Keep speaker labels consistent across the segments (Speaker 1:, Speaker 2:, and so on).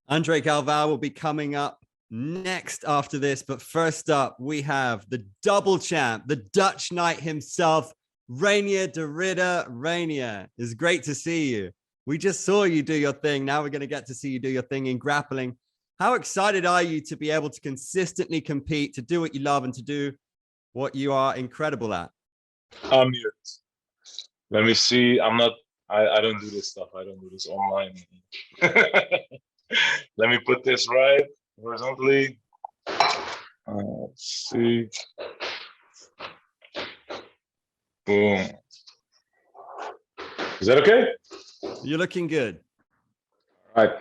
Speaker 1: Andre Galvao will be coming up next after this. But first up, we have the double champ, the Dutch Knight himself, Reinier de Ridder. Reinier, it's great to see you. We just saw you do your thing. Now we're going to get to see you do your thing in grappling. How excited are you to be able to consistently compete, to do what you love and to do what you are incredible at?
Speaker 2: I'm mute. Let me see. I don't do this stuff. I don't do this online. Let me put this right horizontally. Let's see. Boom. Is that okay?
Speaker 1: You're looking good.
Speaker 2: All right.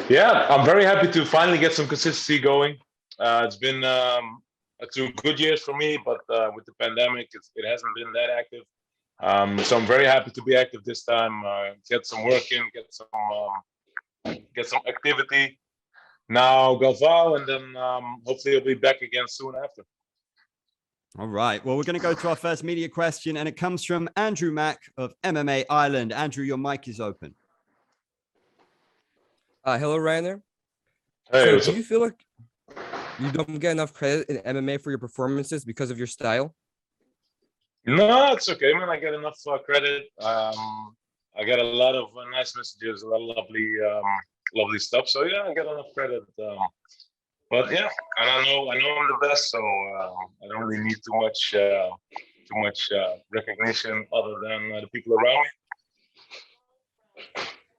Speaker 2: Yeah, I'm very happy to finally get some consistency going. It's been 2 good years for me, but with the pandemic, it hasn't been that active. So I'm very happy to be active this time. Get some work in, get some activity. Now Galvao, and then hopefully I'll be back again soon after.
Speaker 1: All right. Well, we're going to go to our first media question, and it comes from Andrew Mack of MMA Ireland. Andrew, your mic is open.
Speaker 3: Hello, Reinier.
Speaker 2: Hey,
Speaker 3: so do you feel like you don't get enough credit in MMA for your performances because of your style?
Speaker 2: No, it's okay, man. I get enough credit. I get a lot of nice messages, a lot of lovely stuff. So yeah, I get enough credit. But yeah, and I know I'm the best, so I don't really need too much recognition other than the people around me.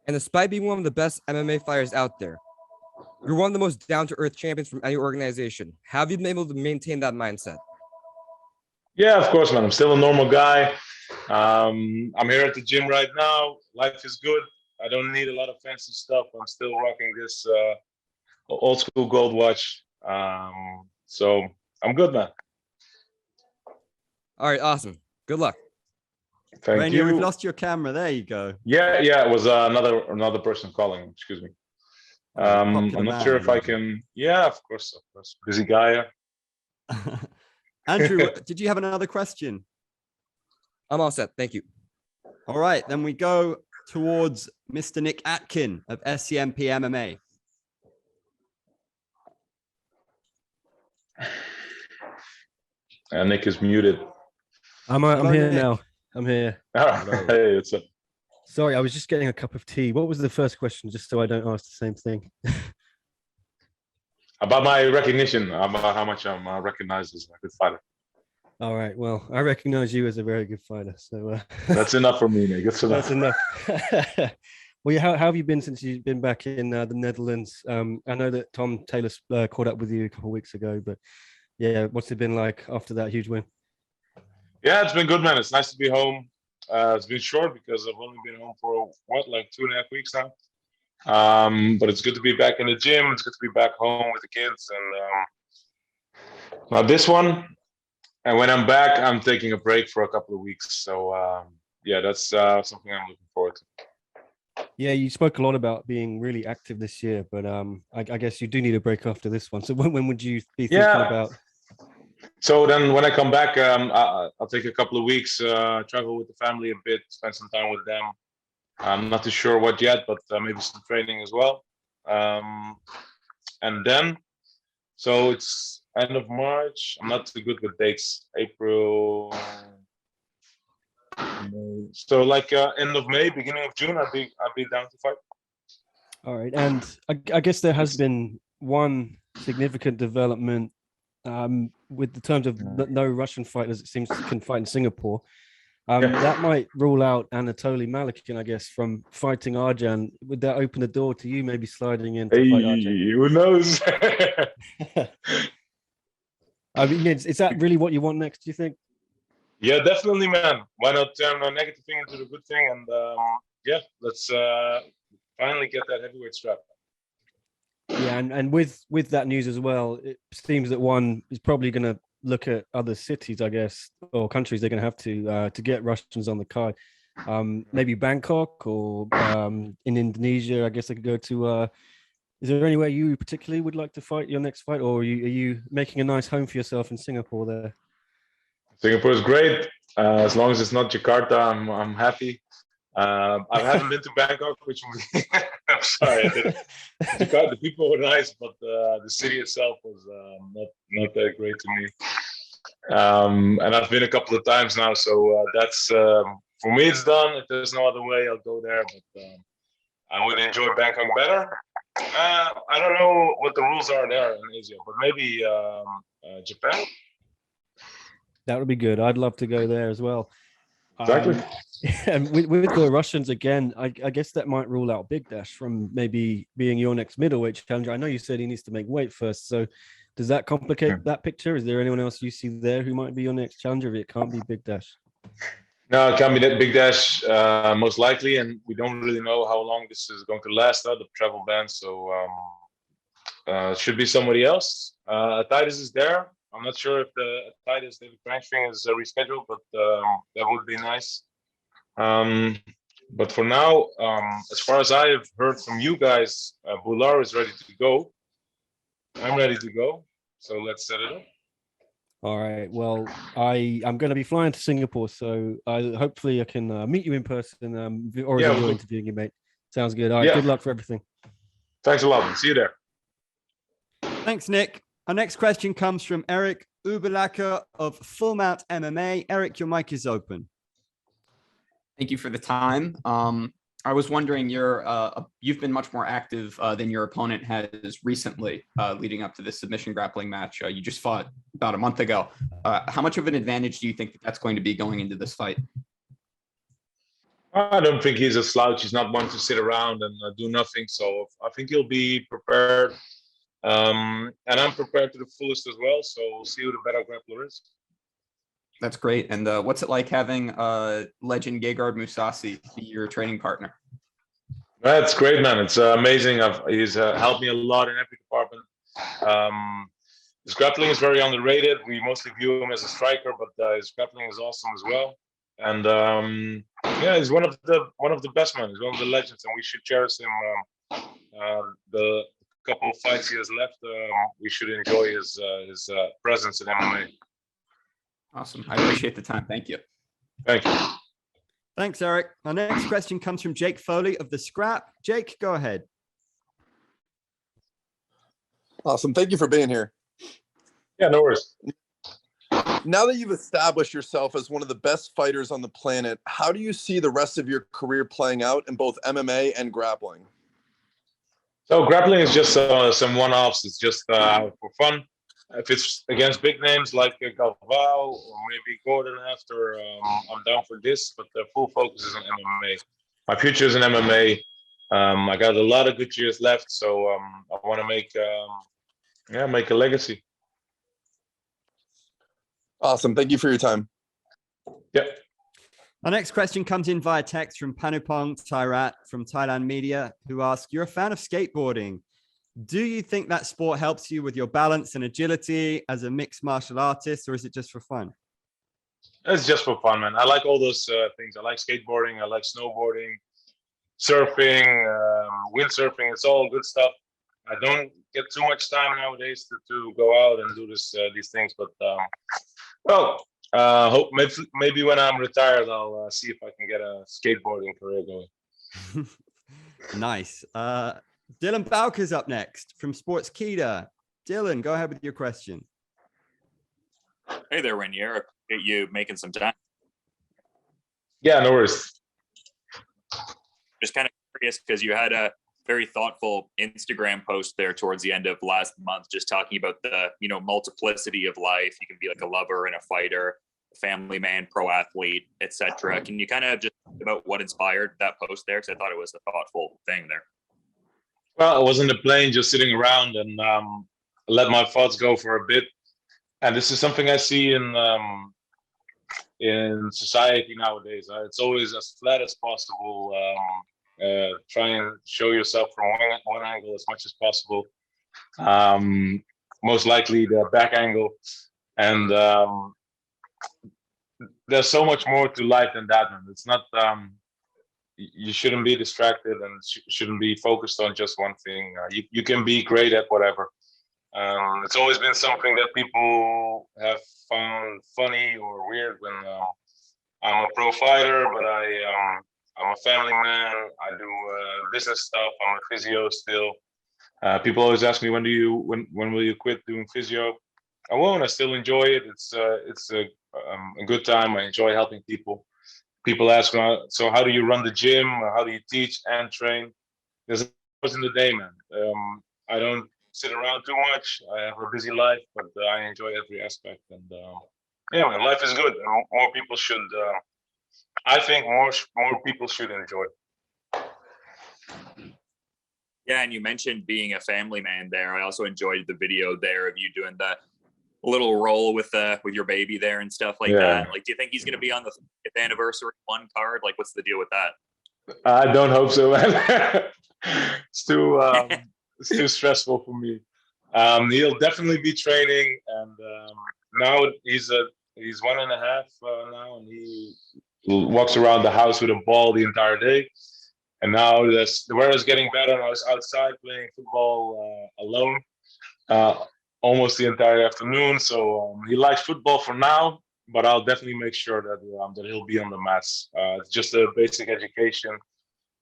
Speaker 3: And despite being one of the best MMA fighters out there, you're one of the most down-to-earth champions from any organization. Have you been able to maintain that mindset?
Speaker 2: Yeah, of course, man. I'm still a normal guy. I'm here at the gym right now. Life is good. I don't need a lot of fancy stuff. I'm still rocking this old school gold watch. So I'm good, man.
Speaker 3: All right, awesome. Good luck.
Speaker 2: Thank
Speaker 1: Reinier,
Speaker 2: you.
Speaker 1: we've lost your camera. There you go.
Speaker 2: Yeah. It was another person calling. Excuse me. I'm not sure if I can. Yeah, of course. Busy guy.
Speaker 1: Andrew, did you have another question?
Speaker 3: I'm all set. Thank you.
Speaker 1: All right, then we go towards Mr. Nick Atkin of SCMP MMA.
Speaker 2: Nick is muted.
Speaker 4: I'm here now. I'm here.
Speaker 2: Hey, it's a...
Speaker 4: Sorry, I was just getting a cup of tea. What was the first question, just so I don't ask the same thing?
Speaker 2: About my recognition, about how much I'm recognized as a good fighter.
Speaker 4: All right. Well, I recognize you as a very good fighter. So
Speaker 2: that's enough for me, Nick. That's enough.
Speaker 4: Well, yeah, how have you been since you've been back in the Netherlands? I know that Tom Taylor caught up with you a couple of weeks ago, but yeah, what's it been like after that huge win?
Speaker 2: Yeah, it's been good, man. It's nice to be home. It's been short because I've only been home for like 2.5 weeks now. But it's good to be back in the gym. It's good to be back home with the kids. And now this one, and when I'm back, I'm taking a break for a couple of weeks. So yeah, that's something I'm looking forward to.
Speaker 4: Yeah, you spoke a lot about being really active this year, but I guess you do need a break after this one. So when would you be thinking about?
Speaker 2: So then when I come back, I'll take a couple of weeks, travel with the family a bit, spend some time with them. I'm not too sure what yet, but maybe some training as well. And then, so it's end of March. I'm not too good with dates. April, May. So like end of May, beginning of June, I'll be down to fight.
Speaker 4: All right, and I guess there has been one significant development with the terms of no Russian fighters, it seems, can fight in Singapore. That might rule out Anatoly Malikin, I guess, from fighting Arjan. Would that open the door to you maybe sliding in to fight Arjan?
Speaker 2: Who knows?
Speaker 4: I mean, is that really what you want next, do you think?
Speaker 2: Yeah, definitely, man. Why not turn a negative thing into a good thing? And yeah, let's finally get that heavyweight strap.
Speaker 4: Yeah, and with that news as well, it seems that one is probably going to look at other cities, I guess, or countries they're going to have to get Russians on the card. Maybe Bangkok or in Indonesia. I guess they could go to. Is there anywhere you particularly would like to fight your next fight, or are you making a nice home for yourself in Singapore there?
Speaker 2: Singapore is great. As long as it's not Jakarta, I'm happy. I haven't been to Bangkok, which I'm sorry. The people were nice, but the city itself was not that great to me. And I've been a couple of times now, so that's for me. It's done. If there's no other way, I'll go there. But I would enjoy Bangkok better. I don't know what the rules are there in Asia, but maybe Japan.
Speaker 4: That would be good. I'd love to go there as well.
Speaker 2: Exactly.
Speaker 4: And with the Russians again, I guess that might rule out Big Dash from maybe being your next middleweight challenger. I know you said he needs to make weight first, so does that complicate that picture? Is there anyone else you see there who might be your next challenger if it can't be Big Dash?
Speaker 2: No, it can't be that Big Dash, most likely, and we don't really know how long this is going to last, the travel ban, so it should be somebody else. Titus is there. I'm not sure if the Titus David Cranching is rescheduled, but that would be nice. But for now, as far as I have heard from you guys, Bular is ready to go. I'm ready to go, so let's set it up.
Speaker 4: All right. Well, I'm going to be flying to Singapore, so hopefully I can meet you in person. Already enjoy interviewing you, mate. Sounds good. All right. Good luck for everything.
Speaker 2: Thanks a lot. See you there.
Speaker 1: Thanks, Nick. Our next question comes from Eric Ubelacker of Full Mount MMA. Eric, your mic is open.
Speaker 5: Thank you for the time. I was wondering, you've been much more active than your opponent has recently, leading up to this submission grappling match. You just fought about a month ago. How much of an advantage do you think that's going to be going into this fight?
Speaker 2: I don't think he's a slouch. He's not one to sit around and do nothing. So I think he'll be prepared. And I'm prepared to the fullest as well. So we'll see who the better grappler is.
Speaker 5: That's great. And what's it like having legend Gegard Mousasi be your training partner?
Speaker 2: That's great, man. It's amazing. He's helped me a lot in every department. His grappling is very underrated. We mostly view him as a striker, but his grappling is awesome as well. And he's one of the best men. He's one of the legends, and we should cherish him. The couple of fights he has left, we should enjoy his presence in MMA.
Speaker 5: Awesome. I appreciate the time. Thank you.
Speaker 2: Thank you.
Speaker 1: Thanks, Eric. Our next question comes from Jake Foley of The Scrap. Jake, go ahead.
Speaker 6: Awesome. Thank you for being here.
Speaker 2: Yeah, no worries.
Speaker 6: Now that you've established yourself as one of the best fighters on the planet, how do you see the rest of your career playing out in both MMA and grappling?
Speaker 2: So grappling is just some one-offs. It's just for fun. If it's against big names like Galvao or maybe Gordon after, I'm down for this, but the full focus is on MMA. My future is in MMA. I got a lot of good years left, so I want to make a legacy.
Speaker 6: Awesome. Thank you for your time.
Speaker 2: Yep.
Speaker 1: Our next question comes in via text from Panupong Thairat from Thailand Media, who asks, you're a fan of skateboarding. Do you think that sport helps you with your balance and agility as a mixed martial artist, or is it just for fun?
Speaker 2: It's just for fun, man. I like all those things. I like skateboarding. I like snowboarding, surfing, windsurfing. It's all good stuff. I don't get too much time nowadays to go out and do these things. But hope maybe when I'm retired, I'll see if I can get a skateboarding career going.
Speaker 1: Nice. Dylan Bowker's up next from Sports Kita. Dylan, go ahead with your question.
Speaker 7: Hey there, Reinier. Appreciate you making some time.
Speaker 2: Yeah, no worries.
Speaker 7: Just kind of curious because you had a very thoughtful Instagram post there towards the end of last month, just talking about the, multiplicity of life. You can be like a lover and a fighter, a family man, pro athlete, etc. Can you kind of just talk about what inspired that post there? Because I thought it was a thoughtful thing there.
Speaker 2: Well, I was in the plane just sitting around and let my thoughts go for a bit. And this is something I see in society nowadays. It's always as flat as possible. Try and show yourself from one angle as much as possible. Most likely the back angle. And there's so much more to life than that. And it's not... you shouldn't be distracted and shouldn't be focused on just one thing. You can be great at whatever. It's always been something that people have found funny or weird when I'm a pro fighter, but I'm a family man. I do business stuff. I'm a physio still. People always ask me, when will you quit doing physio? I won't. I still enjoy it. It's a good time. I enjoy helping people. People ask, so how do you run the gym? How do you teach and train? There's hours in the day, man. I don't sit around too much. I have a busy life, but I enjoy every aspect. And yeah, man, life is good. More people should. I think more people should enjoy it.
Speaker 7: Yeah, and you mentioned being a family man there. I also enjoyed the video there of you doing the little roll with your baby there and stuff like that. Like, do you think he's going to be on the 5th anniversary one card? Like, what's the deal with that?
Speaker 2: I don't hope so, man. It's too stressful for me. He'll definitely be training, and now he's 1.5 now, and he walks around the house with a ball the entire day. And now the weather's getting better, and I was outside playing football alone almost the entire afternoon. So he likes football for now, but I'll definitely make sure that he'll be on the mats. It's just a basic education.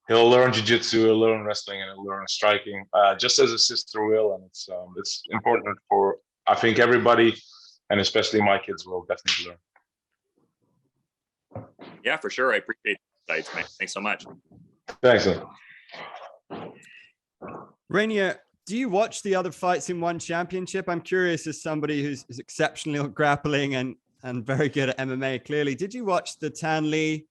Speaker 2: He'll learn jiu-jitsu, he'll learn wrestling, and he'll learn striking, just as his sister will. And it's important for, I think, everybody, and especially my kids will definitely learn.
Speaker 7: Yeah, for sure. I appreciate the insights, man. Thanks so much.
Speaker 2: Thanks.
Speaker 1: Reinier, do you watch the other fights in One Championship? I'm curious, as somebody who's exceptionally at grappling and very good at MMA, clearly. Did you watch the Tan Lee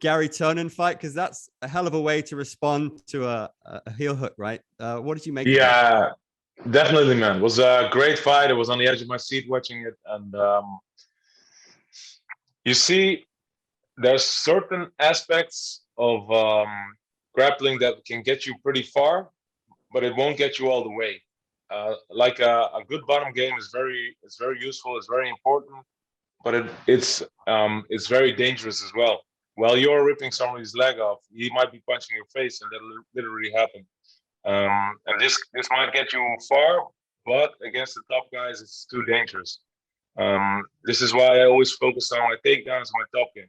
Speaker 1: Gary Tonin fight? Because that's a hell of a way to respond to a heel hook, right? What did you make of that?
Speaker 2: Yeah, definitely, man. It was a great fight. I was on the edge of my seat watching it. And you see, there's certain aspects of grappling that can get you pretty far, but it won't get you all the way. Like a good bottom game is very useful. It's very important, but it's very dangerous as well. While you're ripping somebody's leg off, he might be punching your face, and that literally happened. And this might get you far, but against the top guys, it's too dangerous. This is why I always focus on my takedowns, my top game.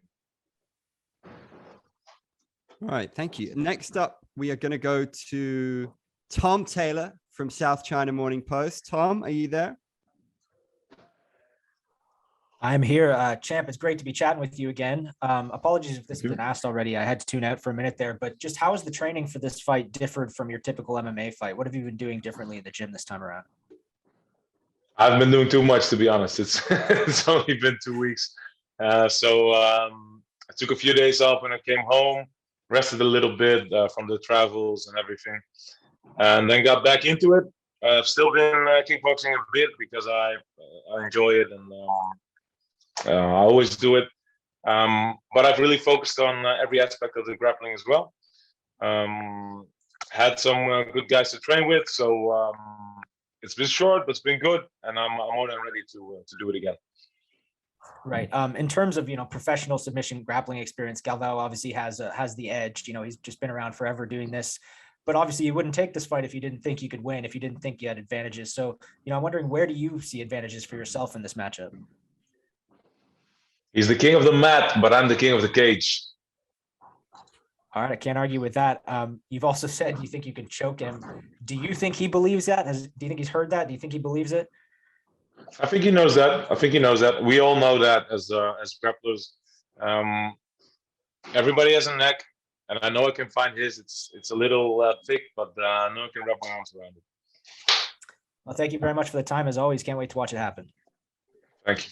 Speaker 1: All right, thank you. Next up, we are going to go to Tom Taylor from South China Morning Post. Tom, are you there?
Speaker 8: I'm here, Champ. It's great to be chatting with you again. Apologies if this has been asked already. I had to tune out for a minute there, but just how has the training for this fight differed from your typical MMA fight? What have you been doing differently in the gym this time around?
Speaker 2: I've been doing too much, to be honest. It's only been 2 weeks. So I took a few days off when I came home, rested a little bit from the travels and everything, and then got back into it. I've still been kickboxing a bit because I enjoy it, and I always do it. But I've really focused on every aspect of the grappling as well. Had some good guys to train with, so it's been short, but it's been good, and I'm more than ready to do it again.
Speaker 8: Right. In terms of, professional submission grappling experience, Galvão obviously has the edge. He's just been around forever doing this. But obviously, you wouldn't take this fight if you didn't think you could win, if you didn't think you had advantages. So, I'm wondering, where do you see advantages for yourself in this matchup?
Speaker 2: He's the king of the mat, but I'm the king of the cage.
Speaker 8: All right, I can't argue with that. You've also said you think you can choke him. Do you think he believes that? Do you think he's heard that? Do you think he believes it?
Speaker 2: I think he knows that. We all know that as grapplers. Everybody has a neck, and I know I can find his. It's a little thick, but I know I can wrap my arms around it.
Speaker 8: Well, thank you very much for the time. As always, can't wait to watch it happen.
Speaker 2: Thank you.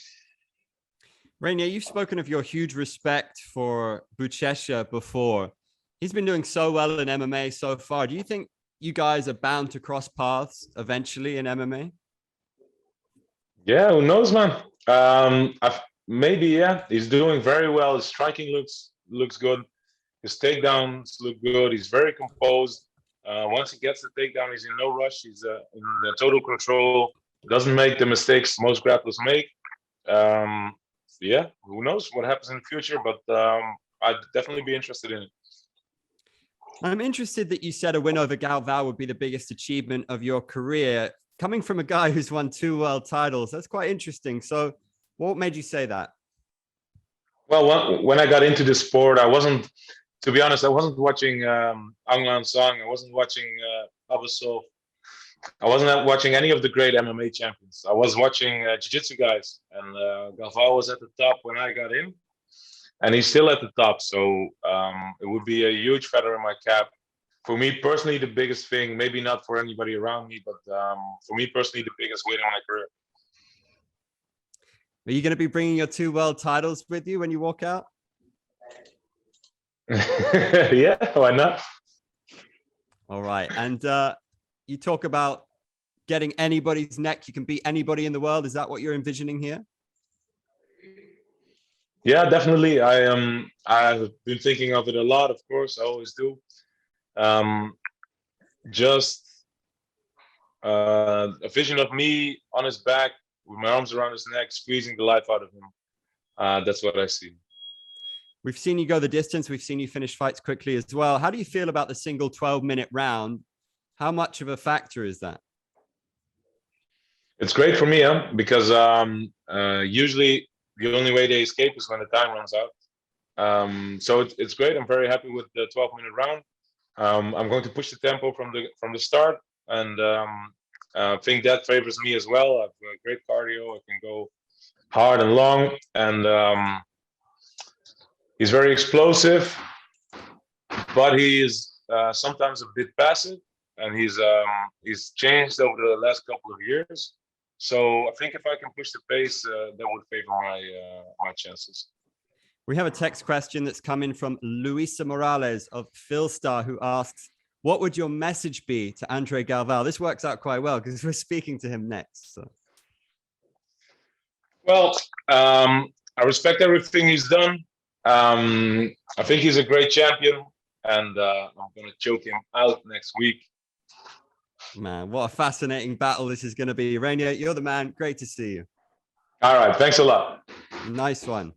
Speaker 1: Reinier, you've spoken of your huge respect for Buchecha before. He's been doing so well in MMA so far. Do you think you guys are bound to cross paths eventually in MMA?
Speaker 2: Yeah, who knows, man? Maybe, yeah. He's doing very well. His striking looks good. His takedowns look good. He's very composed. Once he gets the takedown, he's in no rush. He's in total control. Doesn't make the mistakes most grapplers make. Yeah, who knows what happens in the future, but I'd definitely be interested in it.
Speaker 1: I'm interested that you said a win over Galvão would be the biggest achievement of your career. Coming from a guy who's won 2 world titles, that's quite interesting. So what made you say that?
Speaker 2: Well, when I got into the sport, I wasn't to be honest, I wasn't watching Aung Lan Song. I wasn't watching Abasov. I wasn't watching any of the great MMA champions. I was watching jiu-jitsu guys, and Galvao was at the top when I got in, and he's still at the top. So it would be a huge feather in my cap. For me personally, the biggest thing, maybe not for anybody around me, but for me personally, the biggest win in my career.
Speaker 1: Are you going to be bringing your 2 world titles with you when you walk out?
Speaker 2: Yeah, why not?
Speaker 1: All right. And you talk about getting anybody's neck. You can beat anybody in the world. Is that what you're envisioning here?
Speaker 2: Yeah, definitely. I've been thinking of it a lot, of course. I always do. Just a vision of me on his back with my arms around his neck, squeezing the life out of him. That's what I see.
Speaker 1: We've seen you go the distance. We've seen you finish fights quickly as well. How do you feel about the single 12-minute round? How much of a factor is that?
Speaker 2: It's great for me, because usually the only way they escape is when the time runs out. So it's great. I'm very happy with the 12-minute round. I'm going to push the tempo from the start, and I think that favors me as well. I've great cardio. I can go hard and long, and he's very explosive, but he is sometimes a bit passive, and he's changed over the last couple of years. So I think if I can push the pace, that would favor my chances.
Speaker 1: We have a text question that's come in from Luisa Morales of Philstar, who asks, what would your message be to Andre Galvao? This works out quite well because we're speaking to him next. So.
Speaker 2: Well, I respect everything he's done. I think he's a great champion, and I'm going to choke him out next week.
Speaker 1: Man, what a fascinating battle this is going to be. Reinier, you're the man. Great to see you.
Speaker 2: All right. Thanks a lot.
Speaker 1: Nice one.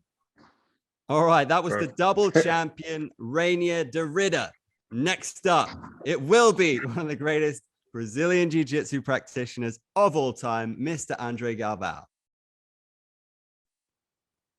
Speaker 1: All right. That was the double champion, Reinier de Ridder. Next up, it will be one of the greatest Brazilian Jiu-Jitsu practitioners of all time, Mr. Andre Galvao.